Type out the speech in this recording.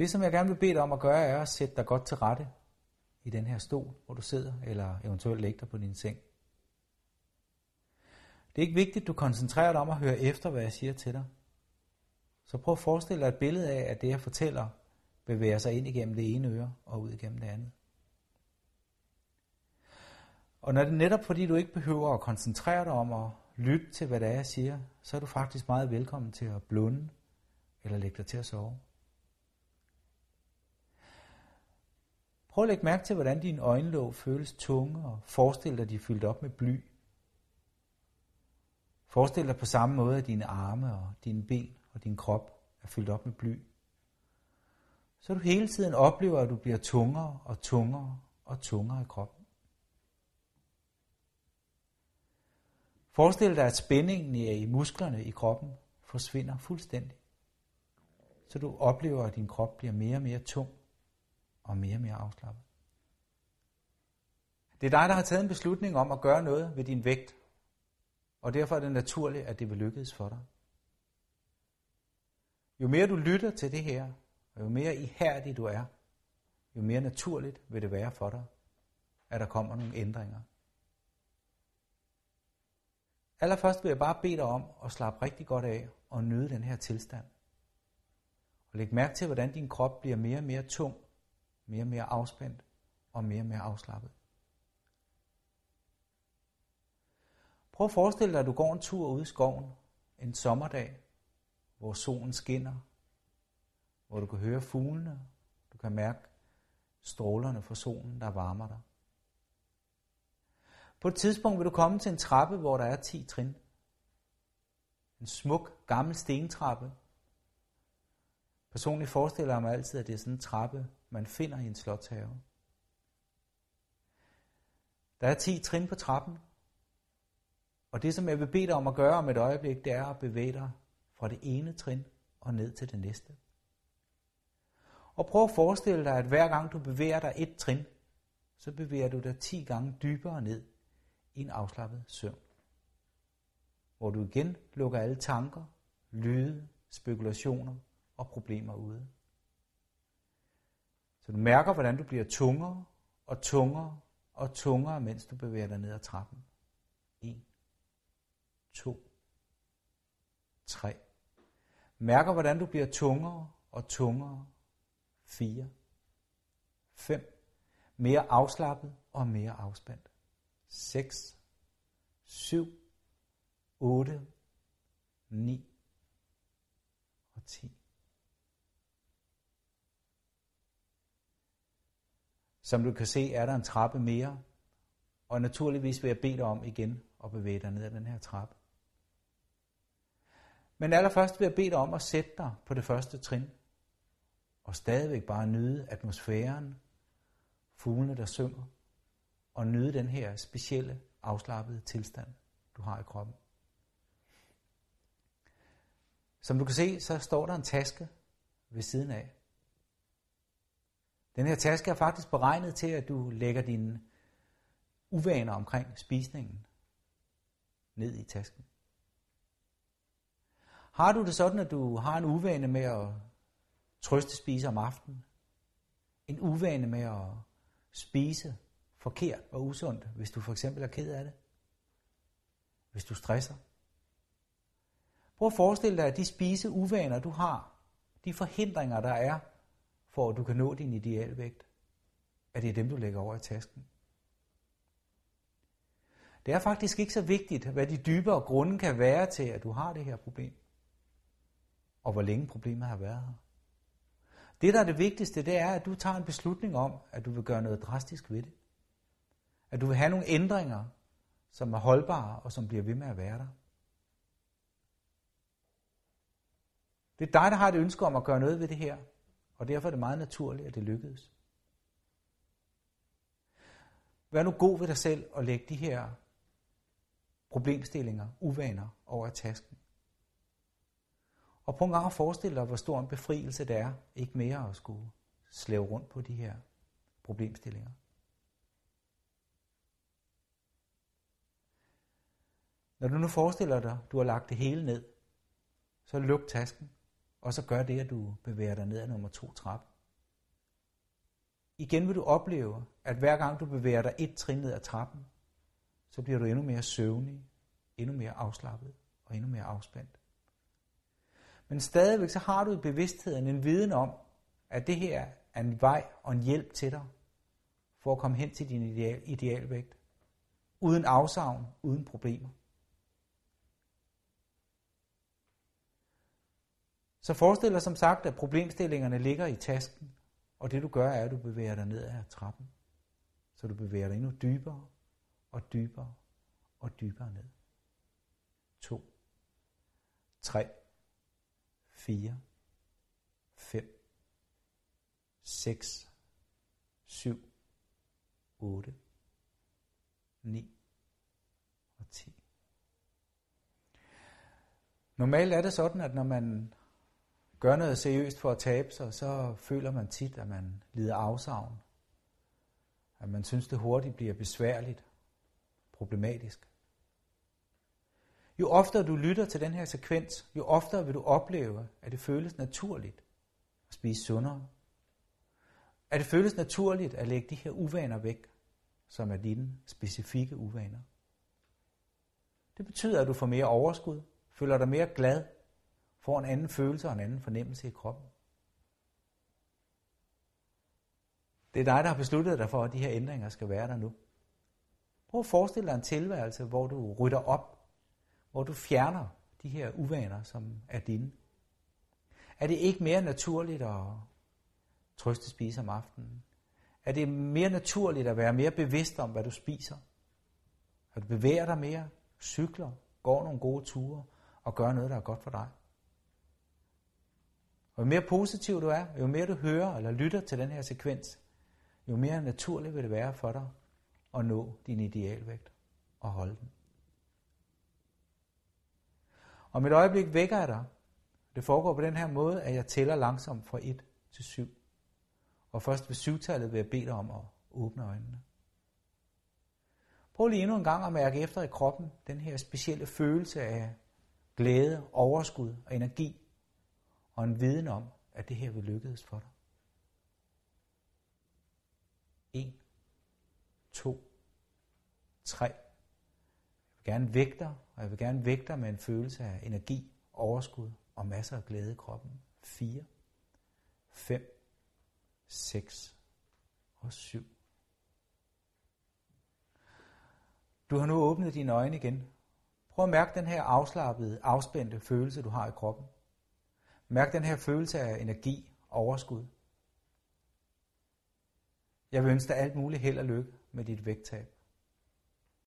Det, som jeg gerne vil bede dig om at gøre, er at sætte dig godt til rette i den her stol, hvor du sidder, eller eventuelt lægge dig på din seng. Det er ikke vigtigt, at du koncentrerer dig om at høre efter, hvad jeg siger til dig. Så prøv at forestille dig et billede af, at det, jeg fortæller, bevæger sig ind igennem det ene øre og ud igennem det andet. Og når det er netop fordi, du ikke behøver at koncentrere dig om at lytte til, hvad det er, jeg siger, så er du faktisk meget velkommen til at blunde eller lægge dig til at sove. Prøv at lægge mærke til, hvordan dine øjenlåg føles tunge, og forestil dig, at de er fyldt op med bly. Forestil dig på samme måde, at dine arme og dine ben og din krop er fyldt op med bly. Så du hele tiden oplever, at du bliver tungere og tungere og tungere i kroppen. Forestil dig, at spændingen i musklerne i kroppen forsvinder fuldstændig. Så du oplever, at din krop bliver mere og mere tung og mere afslappet. Det er dig, der har taget en beslutning om at gøre noget ved din vægt, og derfor er det naturligt, at det vil lykkes for dig. Jo mere du lytter til det her, og jo mere ihærdig du er, jo mere naturligt vil det være for dig, at der kommer nogle ændringer. Allerførst vil jeg bare bede dig om at slappe rigtig godt af og nyde den her tilstand. Og læg mærke til, hvordan din krop bliver mere og mere tung, mere og mere afspændt og mere afslappet. Prøv at forestille dig, at du går en tur ude i skoven en sommerdag, hvor solen skinner, hvor du kan høre fuglene, du kan mærke strålerne fra solen, der varmer dig. På et tidspunkt vil du komme til en trappe, hvor der er 10 trin. En smuk, gammel stentrappe. Personligt forestiller jeg mig altid, at det er sådan en trappe, man finder i en slotshave. Der er 10 trin på trappen, og det, som jeg vil bede dig om at gøre om et øjeblik, det er at bevæge dig fra det ene trin og ned til det næste. Og prøv at forestille dig, at hver gang du bevæger dig et trin, så bevæger du dig 10 gange dybere ned i en afslappet søvn. Hvor du igen lukker alle tanker, lyde, spekulationer og problemer ude. Så du mærker, hvordan du bliver tungere og tungere og tungere, mens du bevæger dig ned ad trappen. 1, 2, 3. Mærker, hvordan du bliver tungere og tungere. 4, 5. Mere afslappet og mere afspændt. 6, 7, 8, 9 og 10. Som du kan se, er der en trappe mere, og naturligvis vil jeg bede dig om igen at bevæge dig ned ad den her trappe. Men allerførst vil jeg bede dig om at sætte dig på det første trin, og stadigvæk bare nyde atmosfæren, fuglene der synger, og nyde den her specielle, afslappede tilstand, du har i kroppen. Som du kan se, så står der en taske ved siden af. Den her taske er faktisk beregnet til, at du lægger dine uvaner omkring spisningen ned i tasken. Har du det sådan, at du har en uvane med at trøstespise om aftenen? En uvane med at spise forkert og usundt, hvis du for eksempel er ked af det? Hvis du stresser? Prøv at forestille dig, at de spiseuvaner, du har, de forhindringer, der er, for at du kan nå din idealvægt, at det er dem, du lægger over i tasken. Det er faktisk ikke så vigtigt, hvad de dybere grunde kan være til, at du har det her problem, og hvor længe problemet har været her. Det, der er det vigtigste, det er, at du tager en beslutning om, at du vil gøre noget drastisk ved det. At du vil have nogle ændringer, som er holdbare og som bliver ved med at være der. Det er dig, der har et ønske om at gøre noget ved det her, og derfor er det meget naturligt, at det lykkedes. Vær nu god ved dig selv og læg de her problemstillinger, uvaner over i tasken. Og prøv en gang at forestille dig, hvor stor en befrielse det er, ikke mere at skulle slæve rundt på de her problemstillinger. Når du nu forestiller dig, du har lagt det hele ned, så luk tasken og så gør det, at du bevæger dig ned ad nummer 2 trappe. Igen vil du opleve, at hver gang du bevæger dig 1 trin ned ad trappen, så bliver du endnu mere søvnig, endnu mere afslappet og endnu mere afspændt. Men stadigvæk så har du i bevidstheden en viden om, at det her er en vej og en hjælp til dig, for at komme hen til din idealvægt. Uden afsavn, uden problemer. Så forestil dig som sagt, at problemstillingerne ligger i tasken, og det du gør er, at du bevæger dig ned ad trappen. Så du bevæger dig endnu dybere og dybere og dybere ned. 2, 3, 4, 5, 6, 7, 8, 9 og 10. Normalt er det sådan, at når man gør noget seriøst for at tabe sig, så føler man tit, at man lider afsavn. At man synes, det hurtigt bliver besværligt, problematisk. Jo oftere du lytter til den her sekvens, jo oftere vil du opleve, at det føles naturligt at spise sundere. At det føles naturligt at lægge de her uvaner væk, som er dine specifikke uvaner. Det betyder, at du får mere overskud, føler dig mere glad, får en anden følelse og en anden fornemmelse i kroppen. Det er dig, der har besluttet dig for, at de her ændringer skal være der nu. Prøv at forestille dig en tilværelse, hvor du rydder op, hvor du fjerner de her uvaner, som er dine. Er det ikke mere naturligt at trøste spise om aftenen? Er det mere naturligt at være mere bevidst om, hvad du spiser? At du bevæger dig mere, cykler, går nogle gode ture og gør noget, der er godt for dig? Og jo mere positiv du er, jo mere du hører eller lytter til den her sekvens, jo mere naturligt vil det være for dig at nå din idealvægt og holde den. Om et øjeblik vækker jeg dig. Det foregår på den her måde, at jeg tæller langsomt fra 1 til 7. Og først ved 7-tallet vil jeg bede dig om at åbne øjnene. Prøv lige endnu en gang at mærke efter i kroppen den her specielle følelse af glæde, overskud og energi, og en viden om, at det her vil lykkes for dig. 1, 2, 3. Jeg vil gerne vække dig, og jeg vil gerne vække dig med en følelse af energi, overskud og masser af glæde i kroppen. 4, 5, 6 og 7. Du har nu åbnet dine øjne igen. Prøv at mærke den her afslappede, afspændte følelse, du har i kroppen. Mærk den her følelse af energi og overskud. Jeg vil ønske dig alt muligt held og lykke med dit vægttab.